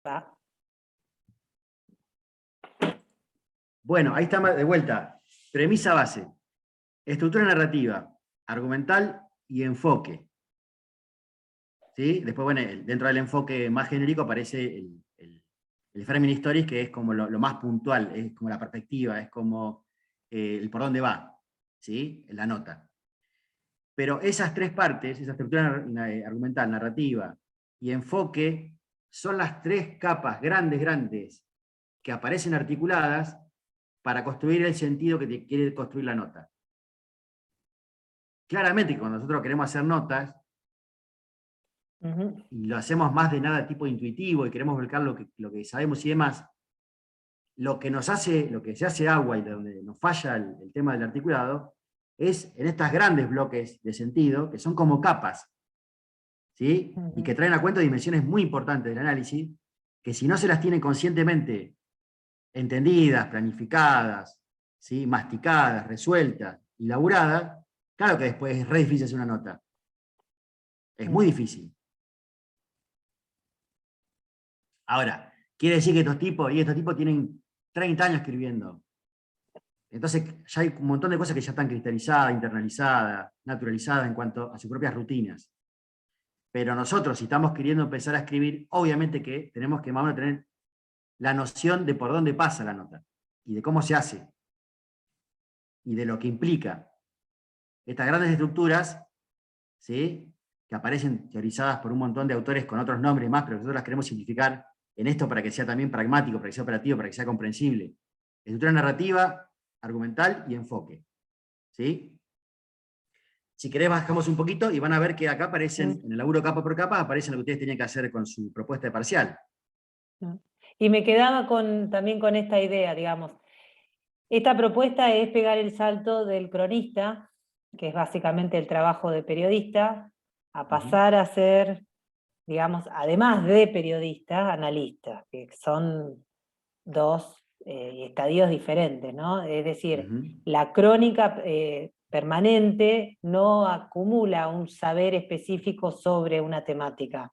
Va. Bueno, ahí está de vuelta. Premisa base. Estructura narrativa, argumental y enfoque. ¿Sí? Después, bueno, dentro del enfoque más genérico aparece el framing stories, que es como lo más puntual, es como la perspectiva, es como el por dónde va, ¿sí? La nota. Pero esas tres partes, esa estructura argumental, narrativa y enfoque, son las tres capas grandes que aparecen articuladas para construir el sentido que te quiere construir la nota. Claramente que cuando nosotros queremos hacer notas, y lo hacemos más de nada tipo intuitivo, y queremos volcar lo que sabemos y demás, lo que se hace agua y donde nos falla el tema del articulado, es en estos grandes bloques de sentido, que son como capas, ¿sí? Y que traen a cuenta dimensiones muy importantes del análisis, que si no se las tienen conscientemente entendidas, planificadas, ¿sí? Masticadas, resueltas y laburadas, claro que después es re difícil hacer una nota. Es muy difícil. Ahora, quiere decir que estos tipos tienen 30 años escribiendo. Entonces ya hay un montón de cosas que ya están cristalizadas, internalizadas, naturalizadas en cuanto a sus propias rutinas. Pero nosotros, si estamos queriendo empezar a escribir, obviamente que tenemos que más o menos tener la noción de por dónde pasa la nota, y de cómo se hace, y de lo que implica. Estas grandes estructuras, ¿sí? Que aparecen teorizadas por un montón de autores con otros nombres más, pero nosotros las queremos simplificar en esto para que sea también pragmático, para que sea operativo, para que sea comprensible. Estructura narrativa, argumental y enfoque. ¿Sí? Si querés bajamos un poquito y van a ver que acá aparecen, en el laburo capa por capa, aparecen lo que ustedes tenían que hacer con su propuesta de parcial. Y me quedaba también con esta idea, digamos. Esta propuesta es pegar el salto del cronista, que es básicamente el trabajo de periodista, a pasar a ser, digamos, además de periodista, analista, que son dos estadios diferentes, ¿no? Es decir, la crónica permanente no acumula un saber específico sobre una temática.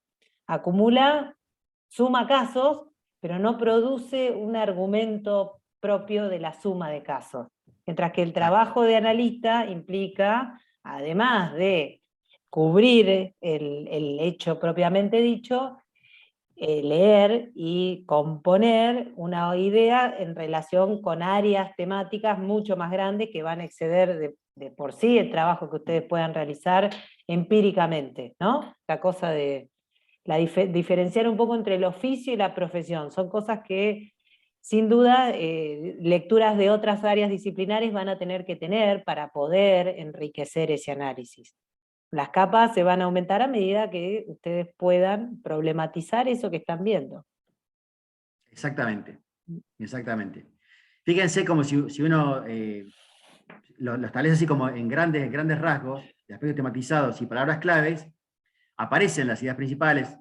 Suma casos, pero no produce un argumento propio de la suma de casos. Mientras que el trabajo de analista implica, además de cubrir el hecho propiamente dicho, leer y componer una idea en relación con áreas temáticas mucho más grandes que van a exceder de por sí el trabajo que ustedes puedan realizar empíricamente, ¿no? La cosa de diferenciar un poco entre el oficio y la profesión. Son cosas que, sin duda, lecturas de otras áreas disciplinares van a tener que tener para poder enriquecer ese análisis. Las capas se van a aumentar a medida que ustedes puedan problematizar eso que están viendo. Exactamente, exactamente. Fíjense como si uno lo establece así como en grandes rasgos, de aspectos tematizados y palabras claves, aparecen las ideas principales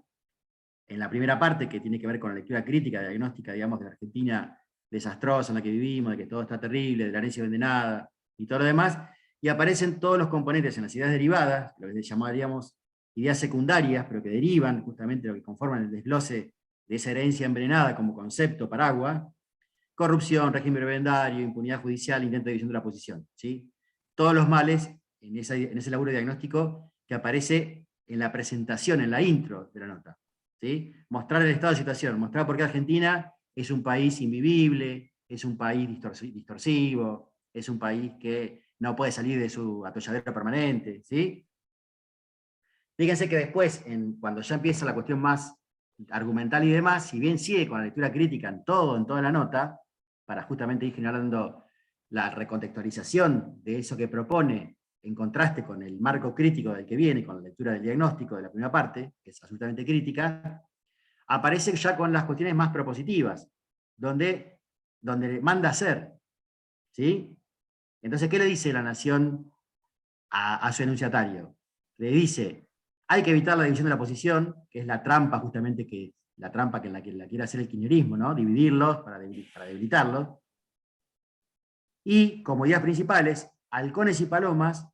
en la primera parte, que tiene que ver con la lectura crítica, diagnóstica, digamos, de la Argentina desastrosa en la que vivimos, de que todo está terrible, de la herencia envenenada y todo lo demás, y aparecen todos los componentes en las ideas derivadas, lo que llamaríamos ideas secundarias, pero que derivan justamente lo que conforman el desglose de esa herencia envenenada como concepto paraguas: corrupción, régimen prebendario, impunidad judicial, intento de división de la posición. ¿Sí? Todos los males en ese laburo diagnóstico que aparece en la presentación, en la intro de la nota. ¿Sí? Mostrar el estado de situación, mostrar por qué Argentina es un país invivible, es un país distorsivo, es un país que no puede salir de su atolladero permanente. ¿Sí? Fíjense que después, cuando ya empieza la cuestión más argumental y demás, si bien sigue con la lectura crítica en toda la nota, para justamente ir generando la recontextualización de eso que propone en contraste con el marco crítico del que viene, con la lectura del diagnóstico de la primera parte, que es absolutamente crítica, aparece ya con las cuestiones más propositivas, donde manda a hacer. ¿Sí? Entonces, ¿qué le dice la Nación a su enunciatario? Le dice: hay que evitar la división de la oposición, que es la trampa justamente la trampa en la que quiere hacer el kirchnerismo, ¿no? Dividirlos para debilitarlos. Y como ideas principales, halcones y palomas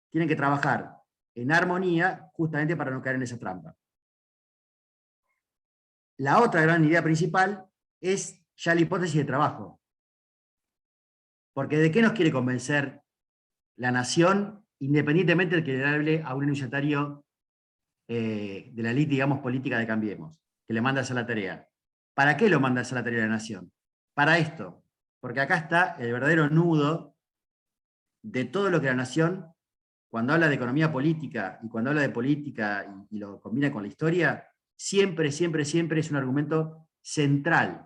tienen que trabajar en armonía justamente para no caer en esa trampa. la otra gran idea principal es ya la hipótesis de trabajo. Porque ¿de qué nos quiere convencer la nación, independientemente del que le hable a un enunciatario de la élite, digamos, política de Cambiemos, que le manda a hacer la tarea? ¿Para qué lo manda a hacer la tarea de la nación? Para esto, porque acá está el verdadero nudo de todo lo que la nación, cuando habla de economía política y cuando habla de política y lo combina con la historia, siempre, siempre, siempre es un argumento central.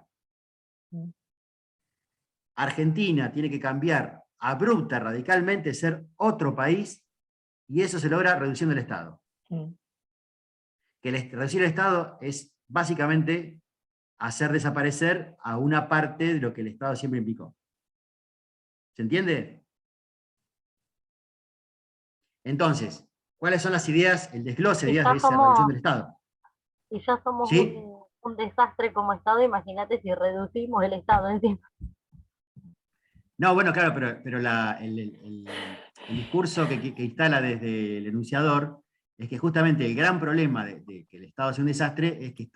Argentina tiene que cambiar abrupta, radicalmente, ser otro país, y eso se logra reduciendo el Estado. Que reducir el Estado es básicamente hacer desaparecer a una parte de lo que el Estado siempre implicó. ¿Se entiende? Entonces, ¿cuáles son las ideas, el desglose de Si ideas de ya esa reducción somos, del Estado? si ya somos ¿Sí? un desastre como Estado, imagínate si reducimos el Estado encima. No, bueno, claro, pero el discurso que instala desde el enunciador es que justamente el gran problema de que el Estado sea un desastre es que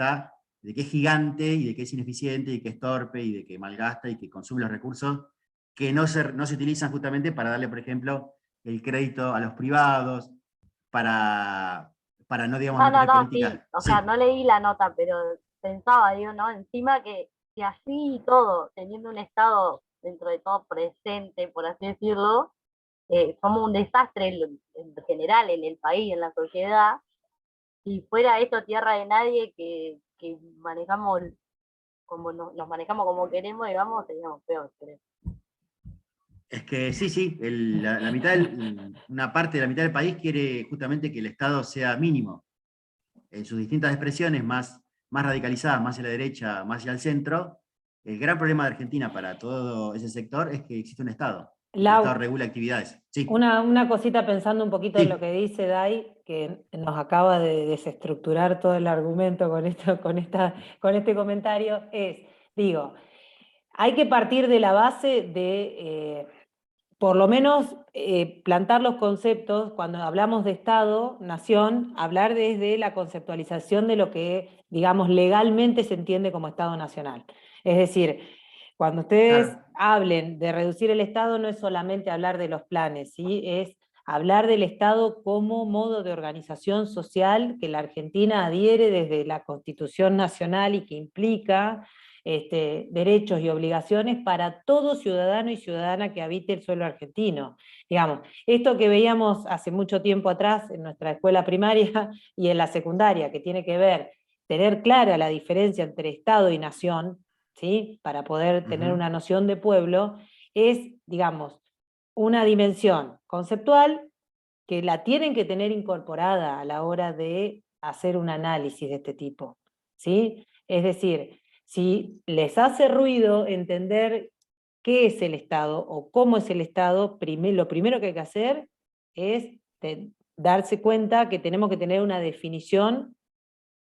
de que es gigante y de que es ineficiente y que es torpe y de que malgasta y que consume los recursos que no se utilizan justamente para darle, por ejemplo, el crédito a los privados, para no, digamos, No, no no, tener no, sí, políticas. o sea, Sí, no leí la nota, pero pensaba, digo, ¿no? Encima que así y todo, teniendo un Estado dentro de todo presente, por así decirlo, somos un desastre en general en el país, en la sociedad. Si fuera esto tierra de nadie que manejamos como nos manejamos como queremos, digamos, seríamos peor, creo. es que sí, sí, la mitad una parte de la mitad del país quiere justamente que el Estado sea mínimo en sus distintas expresiones, más radicalizadas, más hacia la derecha, más hacia el centro. El gran problema de Argentina para todo ese sector es que existe un Estado, y que el Estado Lau, regula actividades. Sí, una cosita pensando un poquito en lo sí, que dice Dai, que nos acaba de desestructurar todo el argumento con esto, con este comentario, digo, hay que partir de la base de, por lo menos, plantar los conceptos, cuando hablamos de Estado, nación, hablar desde la conceptualización de lo que, digamos, legalmente se entiende como Estado nacional. Es decir, cuando ustedes claro. hablen de reducir el Estado, no es solamente hablar de los planes, ¿sí? Es hablar del Estado como modo de organización social que la Argentina adhiere desde la Constitución Nacional y que implica derechos y obligaciones para todo ciudadano y ciudadana que habite el suelo argentino. Digamos, esto que veíamos hace mucho tiempo atrás en nuestra escuela primaria y en la secundaria, que tiene que ver, tener clara la diferencia entre Estado y nación, ¿sí? Para poder tener una noción de pueblo, es, digamos, una dimensión conceptual que la tienen que tener incorporada a la hora de hacer un análisis de este tipo, ¿sí? Es decir, si les hace ruido entender qué es el Estado o cómo es el Estado, lo primero que hay que hacer es darse cuenta que tenemos que tener una definición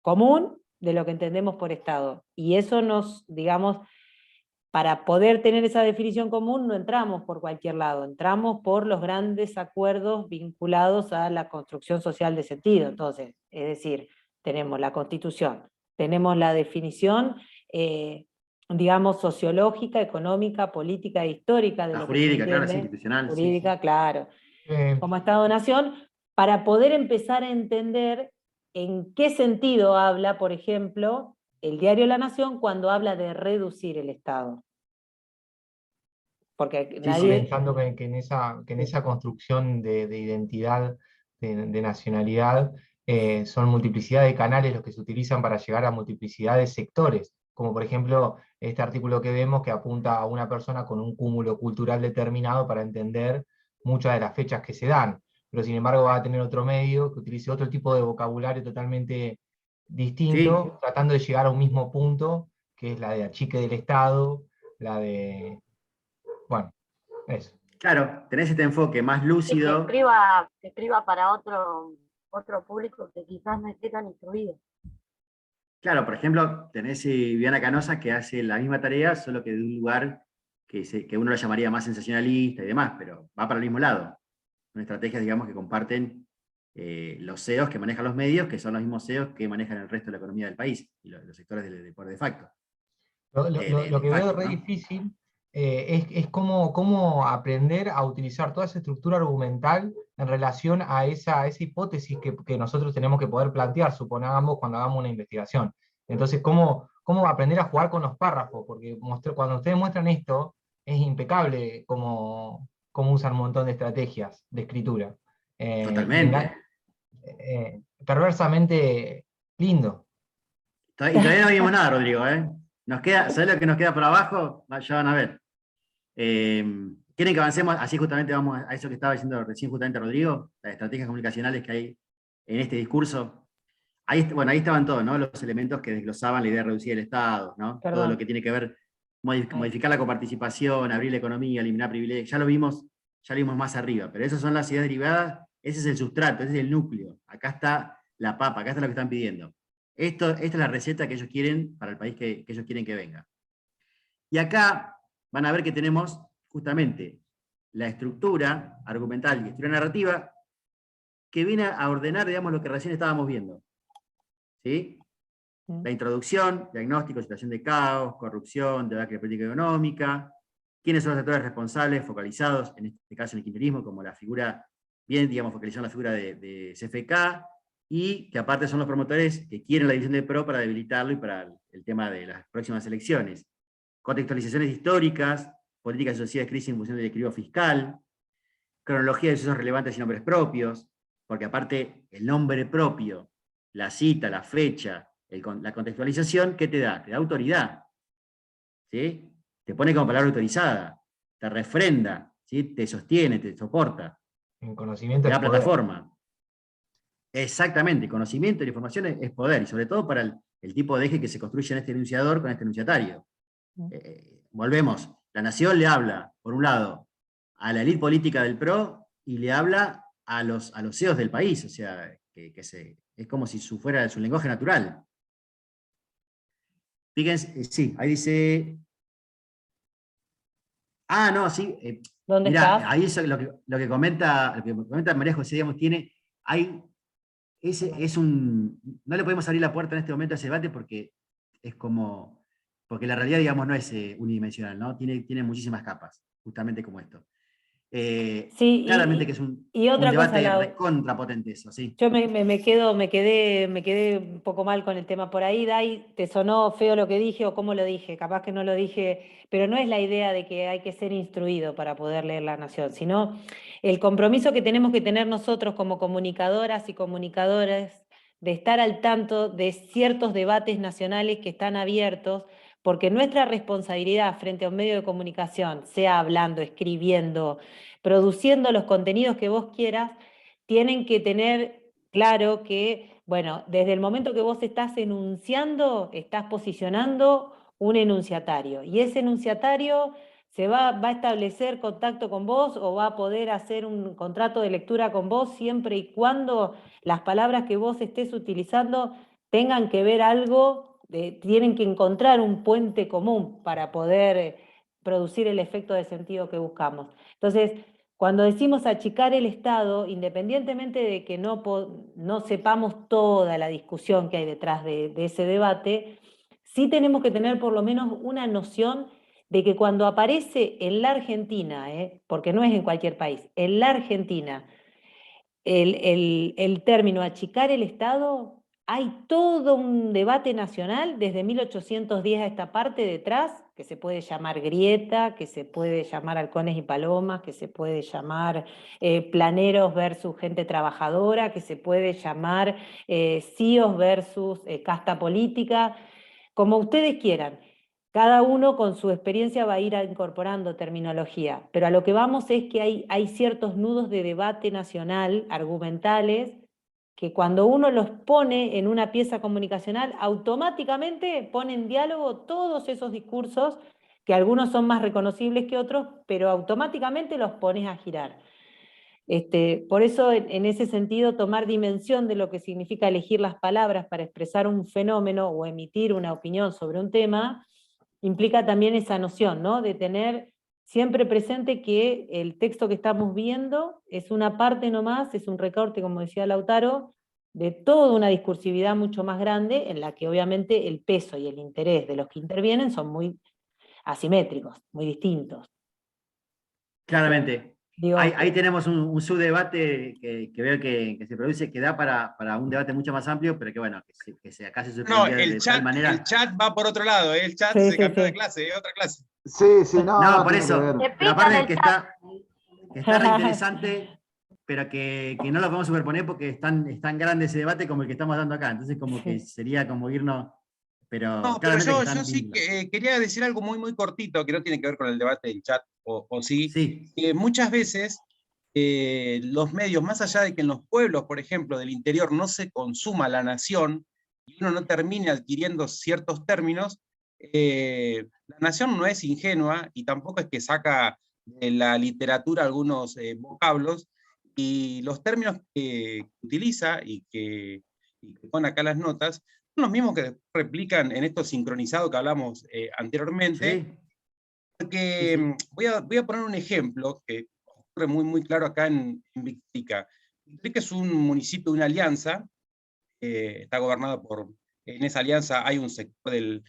común de lo que entendemos por Estado. Y eso nos, digamos, para poder tener esa definición común no entramos por cualquier lado, entramos por los grandes acuerdos vinculados a la construcción social de sentido. Entonces, es decir, tenemos la Constitución, tenemos la definición, digamos, sociológica, económica, política e histórica de La lo que se jurídica, claro, sí, entiende, institucional, sí, sí. jurídica, claro, Eh, como Estado-nación, para poder empezar a entender en qué sentido habla, por ejemplo, el diario La Nación cuando habla de reducir el Estado. Porque Sí, sí. nadie... pensando que en esa construcción de identidad, de nacionalidad, son multiplicidad de canales los que se utilizan para llegar a multiplicidad de sectores, como por ejemplo este artículo que vemos que apunta a una persona con un cúmulo cultural determinado para entender muchas de las fechas que se dan, pero sin embargo va a tener otro medio que utilice otro tipo de vocabulario totalmente Sí, distinto, tratando de llegar a un mismo punto, que es la de achique del Estado, la de, bueno, eso. claro, tenés este enfoque más Sí, lúcido. que escriba para otro público que quizás no esté tan instruido. Claro, por ejemplo, tenés Viviana Canosa que hace la misma tarea, solo que de un lugar que uno lo llamaría más sensacionalista y demás, pero va para el mismo lado. Son estrategias, digamos, que comparten los CEOs que manejan los medios, que son los mismos CEOs que manejan el resto de la economía del país, y los sectores de poder de facto. Lo que veo facto, re ¿no? difícil es cómo aprender a utilizar toda esa estructura argumental en relación a esa hipótesis que nosotros tenemos que poder plantear, supongamos, cuando hagamos una investigación. Entonces, ¿cómo aprender a jugar con los párrafos? Porque cuando ustedes muestran esto, es impecable cómo usan un montón de estrategias de escritura. Y Totalmente. perversamente lindo. Y todavía no vimos nada, Rodrigo, ¿eh? ¿Sabés lo que nos queda por abajo? Ya van a ver. ¿Quieren que avancemos? Así justamente vamos a eso que estaba diciendo recién justamente Rodrigo, las estrategias comunicacionales que hay en este discurso. Ahí estaban todos, ¿no? Los elementos que desglosaban la idea de reducir el Estado, ¿no? Perdón. Todo lo que tiene que ver, modificar la coparticipación, abrir la economía, eliminar privilegios, ya lo vimos más arriba, pero esas son las ideas derivadas, ese es el sustrato, ese es el núcleo. Acá está la papa, acá está lo que están pidiendo. Esta es la receta que ellos quieren para el país que ellos quieren que venga. Y acá van a ver que tenemos justamente la estructura argumental y estructura narrativa que viene a ordenar, digamos, lo que recién estábamos viendo. ¿Sí? La introducción, diagnóstico, situación de caos, corrupción, debate de política económica, quiénes son los actores responsables, focalizados, en este caso en el kirchnerismo, como la figura, bien, digamos, focalizando la figura de CFK, y que aparte son los promotores que quieren la división del PRO para debilitarlo y para el tema de las próximas elecciones. Contextualizaciones históricas, políticas asociadas a crisis en función del equilibrio fiscal, cronología de sucesos relevantes y nombres propios, porque aparte el nombre propio, la cita, la fecha, la contextualización, ¿qué te da? Te da autoridad, ¿sí? Te pone como palabra autorizada, te refrenda, ¿sí? Te sostiene, te soporta, En conocimiento te es da poder. plataforma. Exactamente, conocimiento y la información es poder, y sobre todo para el tipo de eje que se construye en este enunciador con este enunciatario. Volvemos, la nación le habla, por un lado, a la élite política del PRO y le habla a los CEOs del país, o sea, es como si fuera su lenguaje natural. Fíjense, sí, ahí dice... no, sí, ¿Dónde mirá, estás? ahí eso, lo que comenta María José, digamos, no le podemos abrir la puerta en este momento a ese debate porque es como, porque la realidad, digamos, no es unidimensional, ¿no? Tiene muchísimas capas, justamente como esto. Sí, Claramente que es un otra cosa, debate Lau. recontrapotente eso, sí. Yo me quedé un poco mal con el tema por ahí, Dai, ¿te sonó feo lo que dije o cómo lo dije? Capaz que no lo dije, pero no es la idea de que hay que ser instruido para poder leer La Nación, sino el compromiso que tenemos que tener nosotros como comunicadoras y comunicadores de estar al tanto de ciertos debates nacionales que están abiertos, porque nuestra responsabilidad frente a un medio de comunicación, sea hablando, escribiendo, produciendo los contenidos que vos quieras, tienen que tener claro que, bueno, desde el momento que vos estás enunciando, estás posicionando un enunciatario, y ese enunciatario va a establecer contacto con vos o va a poder hacer un contrato de lectura con vos siempre y cuando las palabras que vos estés utilizando tengan que ver algo, tienen que encontrar un puente común para poder producir el efecto de sentido que buscamos. Entonces, cuando decimos achicar el Estado, independientemente de que no sepamos toda la discusión que hay detrás de ese debate, sí tenemos que tener por lo menos una noción de que cuando aparece en la Argentina, porque no es en cualquier país, en la Argentina, el término achicar el Estado, hay todo un debate nacional desde 1810 a esta parte detrás, que se puede llamar grieta, que se puede llamar halcones y palomas, que se puede llamar planeros versus gente trabajadora, que se puede llamar CIOs versus casta política, como ustedes quieran. Cada uno con su experiencia va a ir incorporando terminología, pero a lo que vamos es que hay ciertos nudos de debate nacional, argumentales, que cuando uno los pone en una pieza comunicacional, automáticamente pone en diálogo todos esos discursos, que algunos son más reconocibles que otros, pero automáticamente los pones a girar. Por eso, en ese sentido, tomar dimensión de lo que significa elegir las palabras para expresar un fenómeno o emitir una opinión sobre un tema, implica también esa noción, ¿no? De tener siempre presente que el texto que estamos viendo es una parte nomás, es un recorte, como decía Lautaro, de toda una discursividad mucho más grande, en la que obviamente el peso y el interés de los que intervienen son muy asimétricos, muy distintos. Claramente. Digo, Ahí tenemos un subdebate que veo que se produce, que da para un debate mucho más amplio, pero que bueno, acá se No, suspendía de tal manera. el chat va por otro lado, el chat Sí, se sí, cambió sí. de clase, es otra clase. Sí, sí, no, No, no por tiene que eso. ver. Te Pero pican aparte el que chat. está re interesante, pero que no lo podemos superponer porque es tan grande ese debate como el que estamos dando acá. Entonces como que sería como irnos, pero No, pero claramente que yo están sí vínculos. quería decir algo muy, muy cortito, que no tiene que ver con el debate del chat, o sí. Sí, Muchas veces los medios, más allá de que en los pueblos, por ejemplo, del interior no se consuma la nación, y uno no termine adquiriendo ciertos términos, la nación no es ingenua, y tampoco es que saca de la literatura algunos vocablos, y los términos que utiliza y que pone acá las notas, son los mismos que replican en esto sincronizado que hablamos anteriormente, sí, porque sí. voy a poner un ejemplo que ocurre muy, muy claro acá en Victorica. Victorica es un municipio de una alianza, está gobernado en esa alianza hay un sector del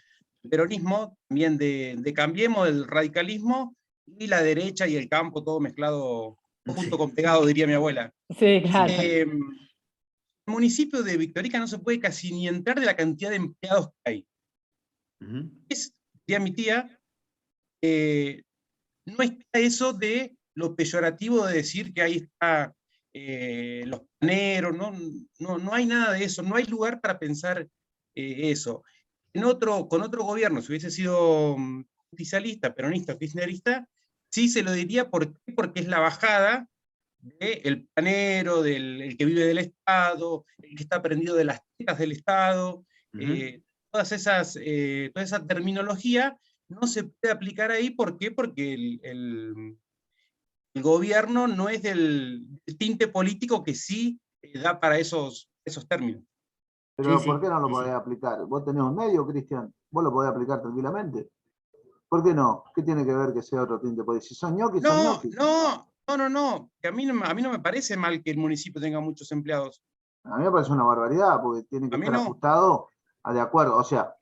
peronismo, también de Cambiemos, del radicalismo, y la derecha y el campo, todo mezclado, junto con pegado, diría mi abuela. Sí, claro. El municipio de Victorica no se puede casi ni entrar de la cantidad de empleados que hay. Ujú. Diría mi tía, no está eso de lo peyorativo de decir que ahí está los paneros, no hay nada de eso, no hay lugar para pensar eso. Con otro gobierno, si hubiese sido oficialista, peronista, kirchnerista, sí se lo diría. ¿Por qué? Porque es la bajada del panero, el que vive del Estado, el que está prendido de las tetas del Estado, toda esa terminología no se puede aplicar ahí. ¿Por qué? Porque el gobierno no es del tinte político que sí da para esos términos. Pero Sí, ¿por qué no lo sí, podés sí. aplicar? Vos tenés un medio, Cristian, vos lo podés aplicar tranquilamente. ¿Por qué no? ¿Qué tiene que ver que sea otro tinte? Porque si son ñoquis, son No, ñoquis. no, que a mí no me parece mal que el municipio tenga muchos empleados. A mí me parece una barbaridad, porque tienen que A mí estar no. ajustados de acuerdo. O sea,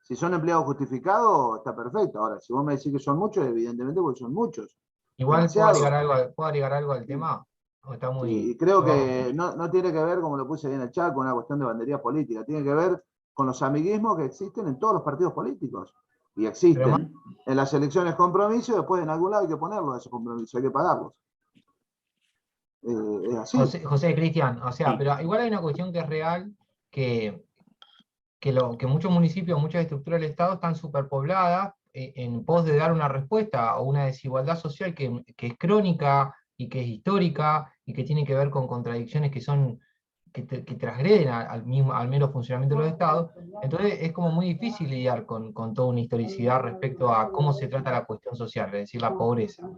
si son empleados justificados, está perfecto. Ahora, si vos me decís que son muchos, evidentemente porque son muchos. Igual puedo Demasiado. agregar algo al tema. ¿O está muy... Y creo no? que no tiene que ver, como lo puse ahí en el chat, con una cuestión de bandería política. Tiene que ver con los amiguismos que existen en todos los partidos políticos. Y Pero existen. más, En las elecciones compromiso, después en algún lado hay que ponerlos a esos compromisos, hay que pagarlos. Es así. José Cristian, o sea, Sí. pero igual hay una cuestión que es real, que muchos municipios, muchas estructuras del Estado están superpobladas en pos de dar una respuesta a una desigualdad social que es crónica y que es histórica y que tiene que ver con contradicciones que transgreden al mero funcionamiento de los Estados. Entonces es como muy difícil lidiar con toda una historicidad respecto a cómo se trata la cuestión social, es decir, la pobreza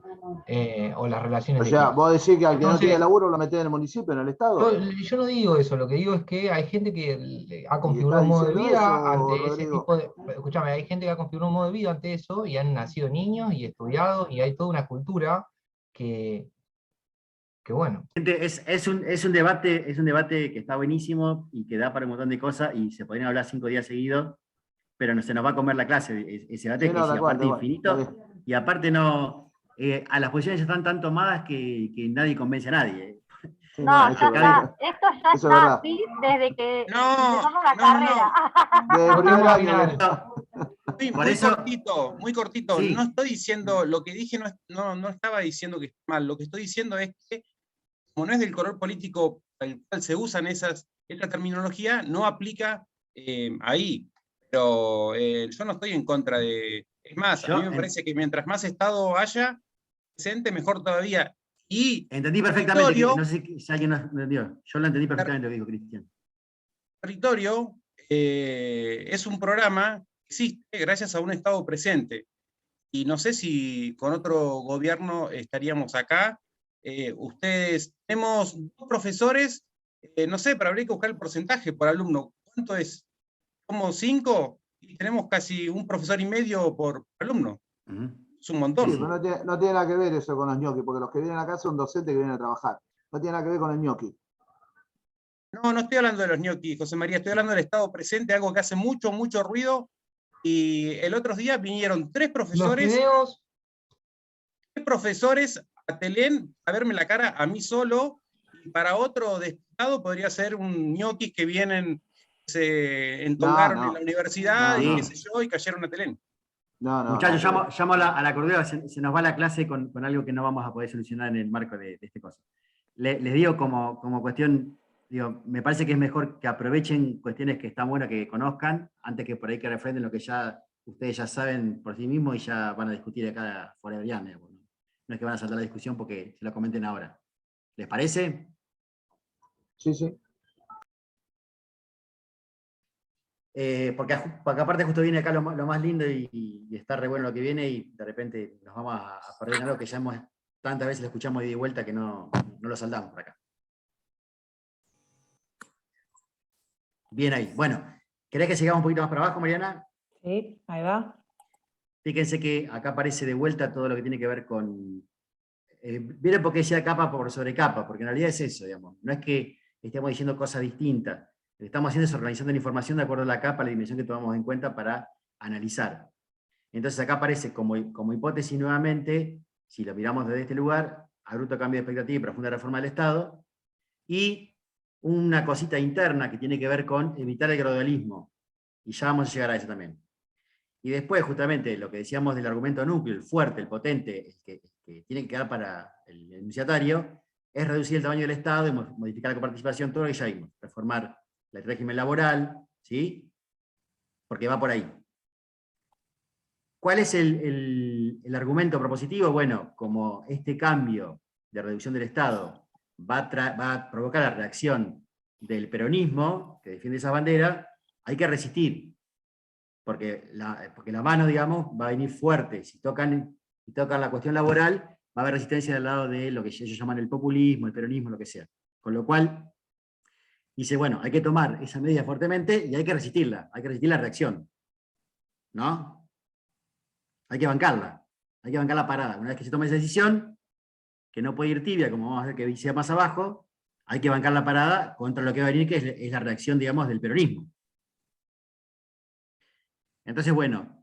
o las relaciones O de sea, clase. vos decís que al que no tiene Entonces, laburo lo metés en el municipio, en el Yo, Estado. yo no digo eso, lo que digo es que hay gente que ha ¿Y configurado estás un modo de diciendo vida eso, ante ese Rodrigo? tipo de... Escúchame, hay gente que ha configurado un modo de vida ante eso y han nacido niños y estudiado y hay toda una cultura que bueno. Gente, es un debate que está buenísimo y que da para un montón de cosas y se podrían hablar 5 días seguidos, pero no se nos va a comer la clase. Ese debate Sí, que no, es tal cual, aparte tal cual. infinito y aparte no, a las posiciones ya están tan tomadas que nadie convence a nadie. Sí, No, eso ya es verdad. está, esto ya Eso es está verdad. así desde que No, empezamos la no, no, carrera. no. Desde el primer Votemos año. final. Por eso, Muy cortito. No sí, estoy diciendo, lo que dije no estaba diciendo que está mal. Lo que estoy diciendo es que, como no es del color político al cual se usan esa terminología, no aplica ahí. Pero yo no estoy en contra de... Es más, a mí me parece que mientras más Estado haya presente, mejor todavía. Y entendí perfectamente, no sé si alguien lo entendió. Yo lo entendí perfectamente lo que dijo Cristian. Territorio es un programa que existe gracias a un Estado presente. Y no sé si con otro gobierno estaríamos acá. Ustedes, tenemos 2 profesores, no sé, pero habría que buscar el porcentaje por alumno. ¿Cuánto es? Somos 5 y tenemos casi un profesor y medio por alumno. Es un montón. Sí, pero no tiene nada que ver eso con los ñoquis, porque los que vienen acá son docentes que vienen a trabajar. No tiene nada que ver con el ñoqui. No, no estoy hablando de los ñoquis, José María, estoy hablando del estado presente, algo que hace mucho, mucho ruido. Y el otro día vinieron tres Los profesores fideos, a Telén a verme la cara a mí solo, y para otro despistado podría ser un ñoquis que vienen, se entongaron en la universidad y qué sé yo, y cayeron a Telén. Muchachos, llamo a la cordura, se nos va la clase con algo que no vamos a poder solucionar en el marco de este caso. Les digo como cuestión, digo, me parece que es mejor que aprovechen cuestiones que están buenas que conozcan, antes que por ahí que refrenden lo que ya ustedes ya saben por sí mismos y ya van a discutir acá fuera de Brian. No es que van a saltar la discusión porque se lo comenten ahora. ¿Les parece? Sí, sí. Porque aparte justo viene acá lo más lindo y está re bueno lo que viene y de repente nos vamos a perder en algo que ya tantas veces lo escuchamos de ida y vuelta que no lo saldamos por acá. Bien ahí. Bueno, ¿querés que sigamos un poquito más para abajo, Mariana? Sí, ahí va. Fíjense que acá aparece de vuelta todo lo que tiene que ver con... ¿Vieron por qué decía capa por sobre capa? Porque en realidad es eso, digamos. No es que estemos diciendo cosas distintas. Lo que estamos haciendo es organizando la información de acuerdo a la capa, la dimensión que tomamos en cuenta para analizar. Entonces acá aparece como hipótesis nuevamente, si lo miramos desde este lugar, abrupto cambio de expectativa y profunda reforma del Estado, y una cosita interna que tiene que ver con evitar el gradualismo. Y ya vamos a llegar a eso también. Y después, justamente, lo que decíamos del argumento núcleo, el fuerte, el potente, el que tiene que quedar para el enunciatario, es reducir el tamaño del Estado y modificar la coparticipación, todo lo que ya vimos, reformar el régimen laboral, ¿sí? Porque va por ahí. ¿Cuál es el argumento propositivo? Bueno, como este cambio de reducción del Estado va a provocar la reacción del peronismo, que defiende esa bandera, hay que resistir. Porque la mano, digamos, va a venir fuerte. Si tocan la cuestión laboral, va a haber resistencia del lado de lo que ellos llaman el populismo, el peronismo, lo que sea. Con lo cual, dice, bueno, hay que tomar esa medida fuertemente y hay que resistir la reacción. ¿No? Hay que bancarla parada. Una vez que se toma esa decisión, que no puede ir tibia, como vamos a ver que sea más abajo, hay que bancar la parada contra lo que va a venir, que es la reacción, digamos, del peronismo. Entonces, bueno,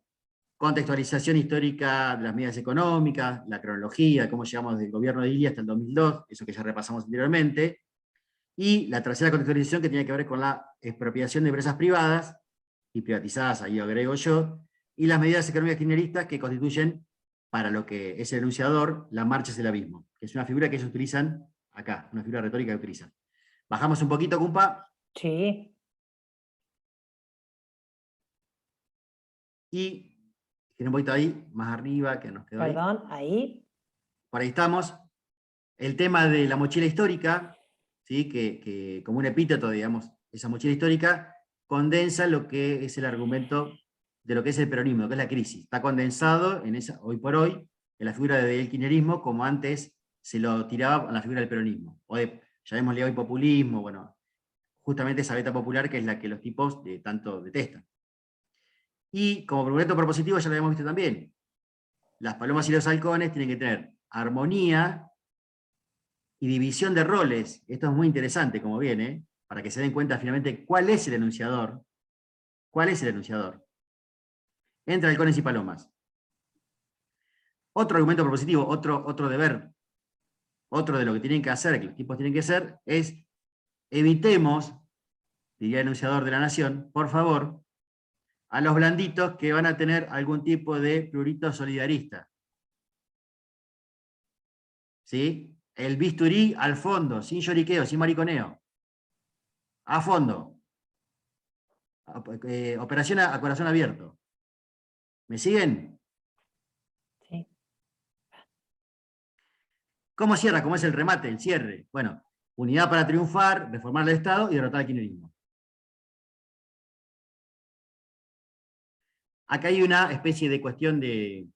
contextualización histórica de las medidas económicas, la cronología, cómo llegamos del gobierno de Ilia hasta el 2002, eso que ya repasamos anteriormente, y la tercera contextualización que tiene que ver con la expropiación de empresas privadas y privatizadas, ahí agrego yo, y las medidas económicas kirchneristas que constituyen, para lo que es el enunciador, la marcha hacia el abismo, que es una figura que ellos utilizan acá, una figura retórica que utilizan. Bajamos un poquito, Cumpa. Sí. Y un poquito ahí, más arriba, que nos quedó ahí. Perdón, ahí. Por ahí estamos. El tema de la mochila histórica, ¿sí? que como un epíteto, digamos, esa mochila histórica, condensa lo que es el argumento de lo que es el peronismo, lo que es la crisis. Está condensado hoy por hoy en la figura del kirchnerismo, como antes se lo tiraba a la figura del peronismo. O llamémosle hoy populismo, bueno, justamente esa beta popular que es la que los tipos tanto detestan. Y como argumento propositivo ya lo habíamos visto también. Las palomas y los halcones tienen que tener armonía y división de roles. Esto es muy interesante como viene, para que se den cuenta finalmente cuál es el enunciador. ¿Cuál es el enunciador? Entre halcones y palomas. Otro argumento propositivo, otro deber, otro de lo que tienen que hacer, que los tipos tienen que hacer, es evitemos, diría el enunciador de la Nación, por favor, a los blanditos que van a tener algún tipo de prurito solidarista. ¿Sí? El bisturí al fondo, sin lloriqueo, sin mariconeo. A fondo. Operación a corazón abierto. ¿Me siguen? Sí. ¿Cómo cierra? ¿Cómo es el remate, el cierre? Bueno, unidad para triunfar, reformar el Estado y derrotar al kirchnerismo. Acá hay una especie de cuestión de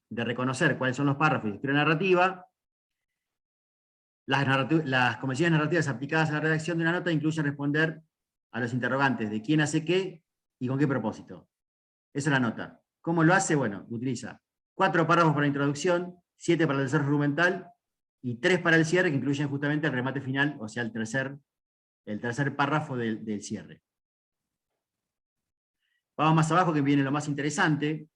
reconocer cuáles son los párrafos de estructura narrativa. Las convenciones narrativas aplicadas a la redacción de una nota incluyen responder a los interrogantes de quién hace qué y con qué propósito. Esa es la nota. ¿Cómo lo hace? Bueno, utiliza 4 párrafos para la introducción, 7 para el desarrollo argumental, y 3 para el cierre, que incluyen justamente el remate final, o sea, el tercer párrafo del cierre. Vamos más abajo, que viene lo más interesante.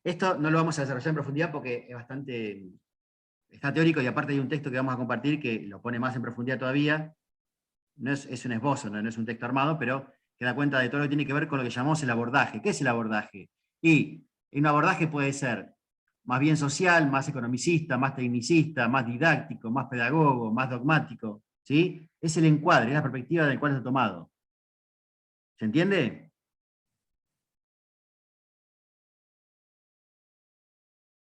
Esto no lo vamos a desarrollar en profundidad porque está teórico, y aparte hay un texto que vamos a compartir que lo pone más en profundidad todavía. No es un esbozo, no es un texto armado, pero que da cuenta de todo lo que tiene que ver con lo que llamamos el abordaje. ¿Qué es el abordaje? Y un abordaje puede ser más bien social, más economicista, más tecnicista, más didáctico, más pedagogo, más dogmático, ¿sí? Es el encuadre, es la perspectiva del cual está tomado. ¿Se entiende?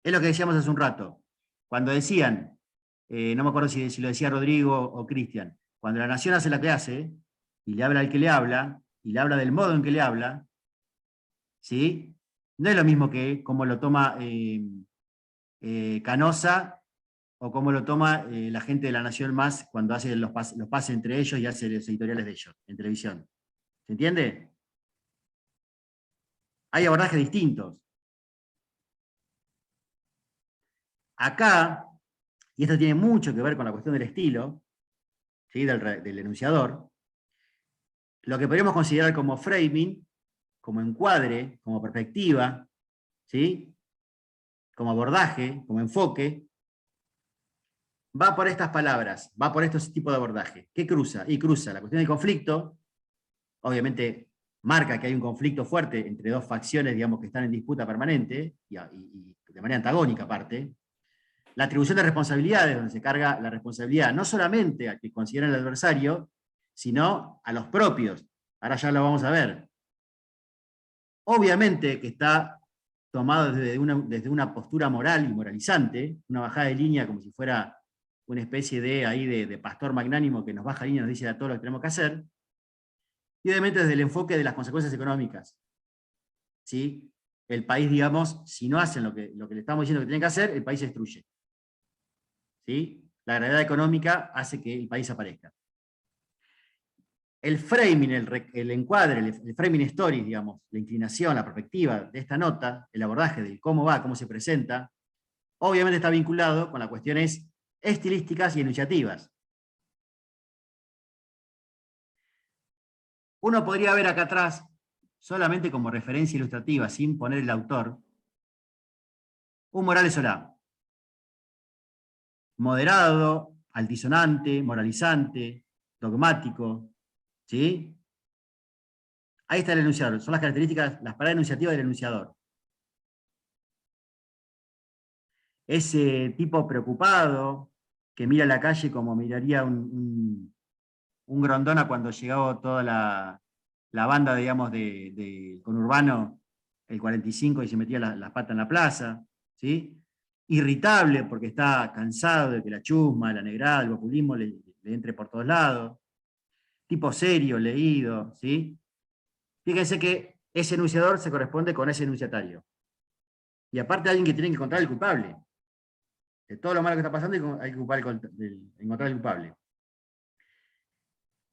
Es lo que decíamos hace un rato. Cuando decían, no me acuerdo si lo decía Rodrigo o Cristian, cuando la nación hace la clase, y le habla al que le habla, y le habla del modo en que le habla, ¿sí? No es lo mismo que como lo toma Canosa, o como lo toma la gente de La Nación Más cuando hace los pases entre ellos y hace los editoriales de ellos en televisión. ¿Se entiende? Hay abordajes distintos. Acá, y esto tiene mucho que ver con la cuestión del estilo, ¿sí? del enunciador, lo que podríamos considerar como framing, como encuadre, como perspectiva, ¿sí? Como abordaje, como enfoque, va por estas palabras, va por estos tipos de abordaje. ¿Qué cruza? Y cruza la cuestión del conflicto, obviamente marca que hay un conflicto fuerte entre dos facciones, digamos, que están en disputa permanente, y de manera antagónica aparte. La atribución de responsabilidades, donde se carga la responsabilidad no solamente a que consideran el adversario, sino a los propios. Ahora ya lo vamos a ver. Obviamente que está tomado desde una postura moral y moralizante, una bajada de línea como si fuera una especie de pastor magnánimo que nos baja línea y nos dice a todo lo que tenemos que hacer, y obviamente desde el enfoque de las consecuencias económicas. ¿Sí? El país, digamos, si no hacen lo que le estamos diciendo que tienen que hacer, el país se destruye. ¿Sí? La gravedad económica hace que el país aparezca. El framing, el encuadre, el framing stories, digamos, la inclinación, la perspectiva de esta nota, el abordaje de cómo va, cómo se presenta, obviamente está vinculado con las cuestiones estilísticas y enunciativas. Uno podría ver acá atrás, solamente como referencia ilustrativa, sin poner el autor, un Morales Solá. Moderado, altisonante, moralizante, dogmático, ¿sí? Ahí está el enunciador, son las características, las palabras enunciativas del enunciador. Ese tipo preocupado, que mira la calle como miraría un Grondona cuando llegaba toda la banda, digamos, de conurbano, el 45, y se metía las patas en la plaza, ¿sí? Irritable porque está cansado de que la chusma, la negrada, el populismo le entre por todos lados. Tipo serio, leído, ¿sí? Fíjense que ese enunciador se corresponde con ese enunciatario. Y aparte alguien que tiene que encontrar el culpable. De todo lo malo que está pasando hay que encontrar el culpable.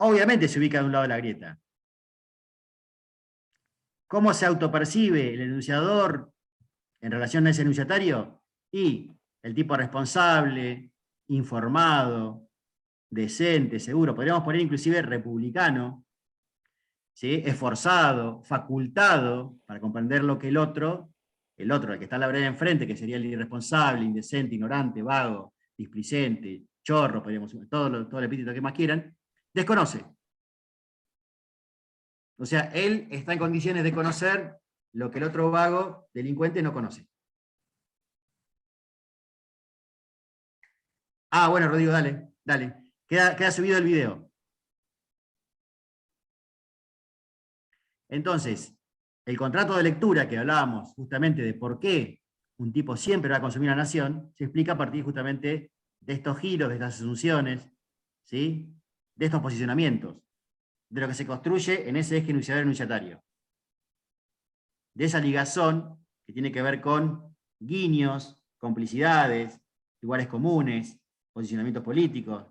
Obviamente se ubica de un lado de la grieta. ¿Cómo se autopercibe el enunciador en relación a ese enunciatario? Y el tipo responsable, informado, decente, seguro, podríamos poner inclusive republicano, ¿sí? Esforzado, facultado para comprender lo que el otro, el que está en la vereda enfrente, que sería el irresponsable, indecente, ignorante, vago, displicente, chorro, podríamos, todo el epíteto que más quieran, desconoce. O sea, él está en condiciones de conocer lo que el otro vago, delincuente, no conoce. Ah, bueno, Rodrigo, dale. Queda subido el video. Entonces, el contrato de lectura que hablábamos justamente de por qué un tipo siempre va a consumir a la nación, se explica a partir justamente de estos giros, de estas asunciones, ¿sí? De estos posicionamientos, de lo que se construye en ese eje enunciador-enunciatario. De esa ligazón que tiene que ver con guiños, complicidades, lugares comunes, posicionamientos políticos,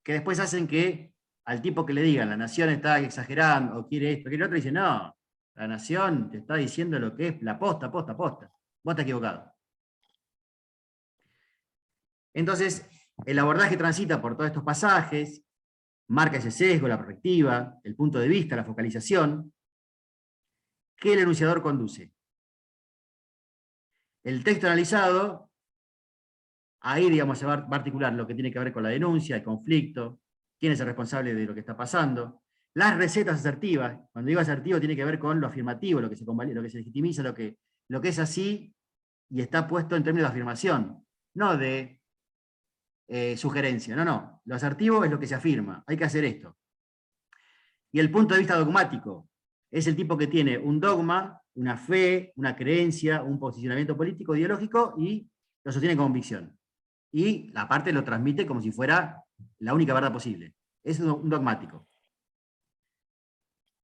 que después hacen que al tipo que le digan la nación está exagerando, o quiere esto, quiere lo otro, dice, no, La Nación te está diciendo lo que es la posta. Vos estás equivocado. Entonces, el abordaje transita por todos estos pasajes, marca ese sesgo, la perspectiva, el punto de vista, la focalización, que el enunciador conduce. El texto analizado, ahí, digamos, se va a articular lo que tiene que ver con la denuncia, el conflicto, quién es el responsable de lo que está pasando, las recetas asertivas. Cuando digo asertivo tiene que ver con lo afirmativo, lo que se legitimiza, lo que es así y está puesto en términos de afirmación, no de sugerencia. No. Lo asertivo es lo que se afirma. Hay que hacer esto. Y el punto de vista dogmático es el tipo que tiene un dogma, una fe, una creencia, un posicionamiento político, ideológico, y lo sostiene con convicción. Y la parte lo transmite como si fuera la única verdad posible. Es un dogmático.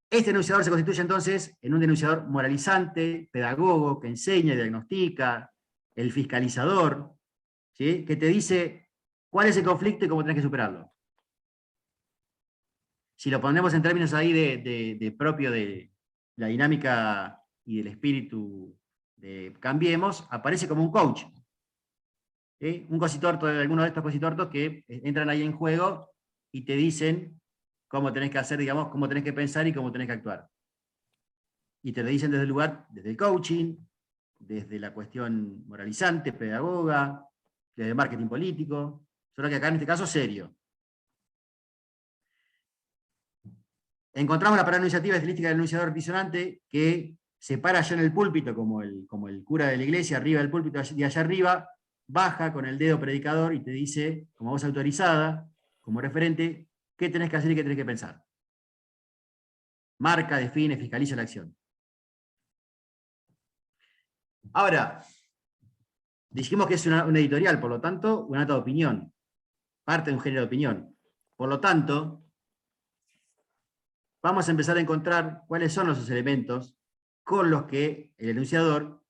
Este enunciador se constituye entonces en un denunciador moralizante, pedagogo, que enseña y diagnostica, el fiscalizador, ¿sí? Que te dice cuál es el conflicto y cómo tenés que superarlo. Si lo ponemos en términos ahí de propio de la dinámica y del espíritu de Cambiemos, aparece como un coach. ¿Sí? Un cositorto, alguno de estos cositortos que entran ahí en juego y te dicen cómo tenés que hacer, digamos, cómo tenés que pensar y cómo tenés que actuar. Y te lo dicen desde el lugar, desde el coaching, desde la cuestión moralizante, pedagoga, desde el marketing político, solo que acá en este caso serio. Encontramos la parada enunciativa estilística del enunciador disonante que se para allá en el púlpito, como el cura de la iglesia, arriba del púlpito, de allá arriba, baja con el dedo predicador y te dice, como voz autorizada, como referente, qué tenés que hacer y qué tenés que pensar. Marca, define, fiscaliza la acción. Ahora, dijimos que es una editorial, por lo tanto, una nota de opinión, parte de un género de opinión. Por lo tanto, vamos a empezar a encontrar cuáles son los elementos con los que el enunciador,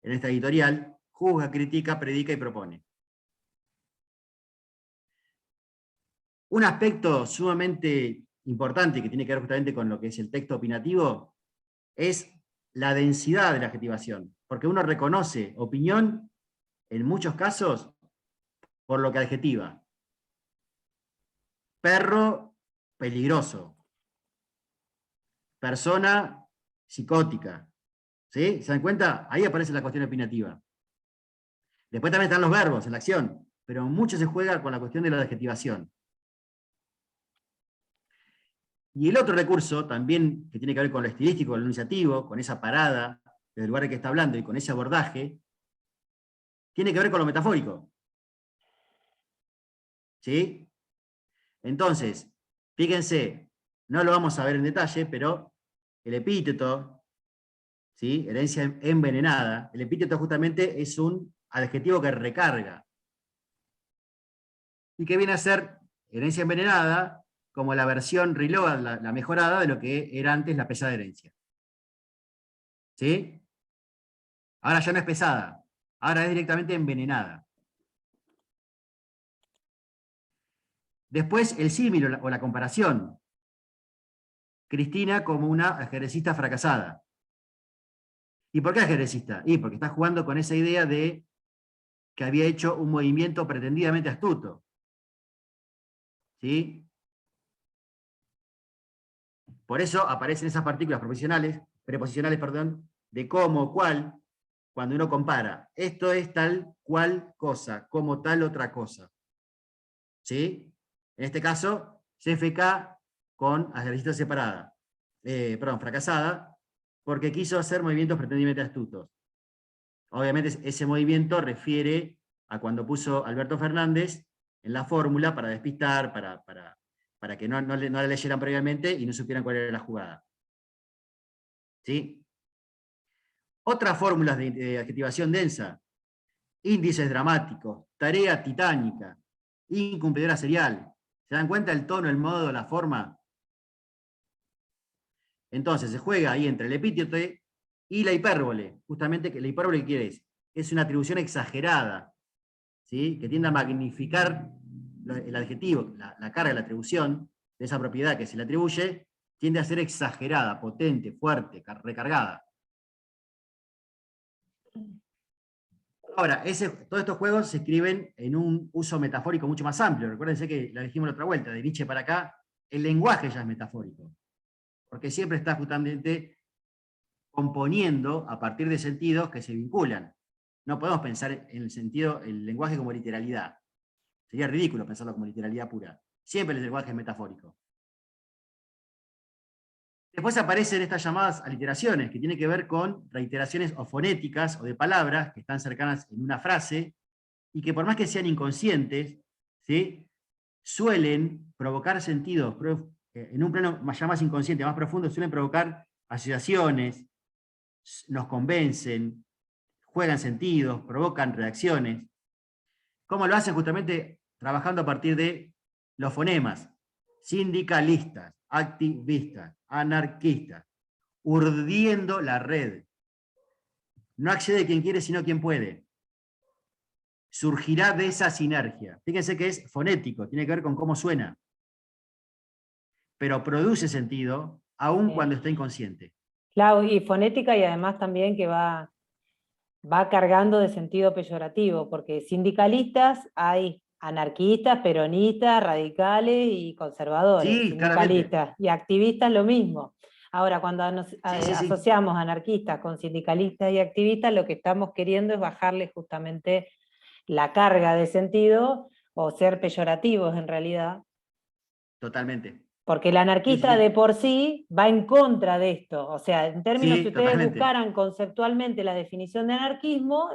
en esta editorial, juzga, critica, predica y propone. Un aspecto sumamente importante que tiene que ver justamente con lo que es el texto opinativo es la densidad de la adjetivación, porque uno reconoce opinión, en muchos casos, por lo que adjetiva. Perro, peligroso. Persona, psicótica. ¿Sí? ¿Se dan cuenta? Ahí aparece la cuestión opinativa. Después también están los verbos en la acción, pero mucho se juega con la cuestión de la adjetivación. Y el otro recurso, también que tiene que ver con lo estilístico, con lo enunciativo, con esa parada desde el lugar de que está hablando y con ese abordaje, tiene que ver con lo metafórico. ¿Sí? Entonces, fíjense, no lo vamos a ver en detalle, pero el epíteto, ¿sí? Herencia envenenada, el epíteto justamente es un adjetivo que recarga. Y que viene a ser herencia envenenada como la versión reload, la mejorada de lo que era antes la pesada herencia. ¿Sí? Ahora ya no es pesada, ahora es directamente envenenada. Después el símil o la comparación. Cristina como una ajedrecista fracasada. ¿Y por qué ajedrecista? Y porque está jugando con esa idea de que había hecho un movimiento pretendidamente astuto. ¿Sí? Por eso aparecen esas partículas preposicionales, de cómo, cuál, cuando uno compara. Esto es tal cual cosa, como tal otra cosa. ¿Sí? En este caso, CFK con ajedrecista separada. Fracasada, porque quiso hacer movimientos pretendidamente astutos. Obviamente ese movimiento refiere a cuando puso Alberto Fernández en la fórmula para despistar, para que no la leyeran previamente y no supieran cuál era la jugada. ¿Sí? Otras fórmulas de adjetivación densa: índices dramáticos, tarea titánica, incumplidora serial. ¿Se dan cuenta el tono, el modo, la forma? Entonces se juega ahí entre el epíteto y la hipérbole. Justamente que la hipérbole, ¿qué quiere decir? Es una atribución exagerada, ¿sí? Que tiende a magnificar el adjetivo, la carga de la atribución de esa propiedad que se le atribuye, tiende a ser exagerada, potente, fuerte, recargada. Ahora, todos estos juegos se escriben en un uso metafórico mucho más amplio. Recuérdense que lo dijimos la otra vuelta, de Nietzsche para acá, el lenguaje ya es metafórico. Porque siempre está justamente componiendo a partir de sentidos que se vinculan. No podemos pensar en el lenguaje como literalidad. Sería ridículo pensarlo como literalidad pura. Siempre el lenguaje es metafórico. Después aparecen estas llamadas aliteraciones, que tienen que ver con reiteraciones o fonéticas o de palabras que están cercanas en una frase y que por más que sean inconscientes, ¿sí?, suelen provocar sentidos, en un plano ya más inconsciente, más profundo, suelen provocar asociaciones, nos convencen, juegan sentidos, provocan reacciones. ¿Cómo lo hacen? Justamente trabajando a partir de los fonemas: sindicalistas, activistas, anarquistas, urdiendo la red. No accede quien quiere, sino quien puede. Surgirá de esa sinergia. Fíjense que es fonético, tiene que ver con cómo suena, pero produce sentido aun cuando está inconsciente. Claro, y fonética, y además también que va cargando de sentido peyorativo, porque sindicalistas hay anarquistas, peronistas, radicales y conservadores, Sí, sindicalistas, y activistas lo mismo. Ahora, cuando nos Sí. asociamos anarquistas con sindicalistas y activistas, lo que estamos queriendo es bajarle justamente la carga de sentido, o ser peyorativos en realidad. Totalmente. Porque el anarquista Sí. de por sí va en contra de esto. O sea, en términos, Sí, si ustedes totalmente. buscaran conceptualmente la definición de anarquismo,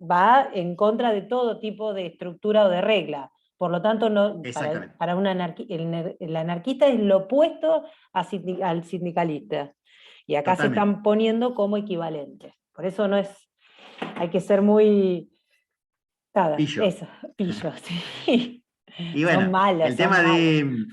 va en contra de todo tipo de estructura o de regla. Por lo tanto, no, Exactamente. para un el anarquista es lo opuesto al sindicalista. Y acá se Totalmente. están poniendo como equivalentes. Por eso no es, hay que ser muy... Nada, Pillo. eso, pillo, sí. Y Son bueno, malos, el son tema malos. de...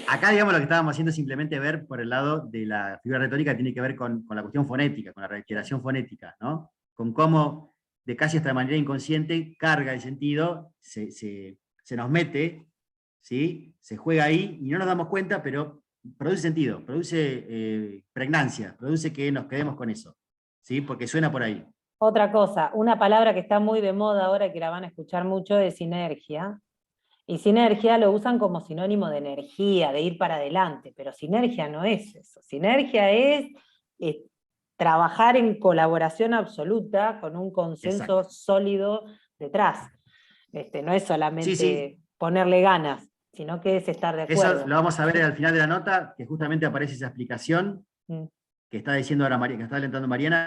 Acá, digamos, lo que estábamos haciendo es simplemente ver por el lado de la figura retórica, tiene que ver con la cuestión fonética, con la reiteración fonética, ¿no? Con cómo, de casi hasta de manera inconsciente, carga el sentido, se nos mete, ¿sí? Se juega ahí y no nos damos cuenta, pero produce sentido, produce pregnancia, produce que nos quedemos con eso, ¿sí? Porque suena por ahí. Otra cosa, una palabra que está muy de moda ahora y que la van a escuchar mucho es sinergia. Y sinergia lo usan como sinónimo de energía, de ir para adelante, pero sinergia no es eso. Sinergia es trabajar en colaboración absoluta con un consenso Exacto. sólido detrás. No es Sí, solamente sí. ponerle ganas, sino que es estar de Eso acuerdo. lo vamos a ver al final de la nota, que justamente aparece esa explicación Mm. que está diciendo ahora María, que está alentando Mariana,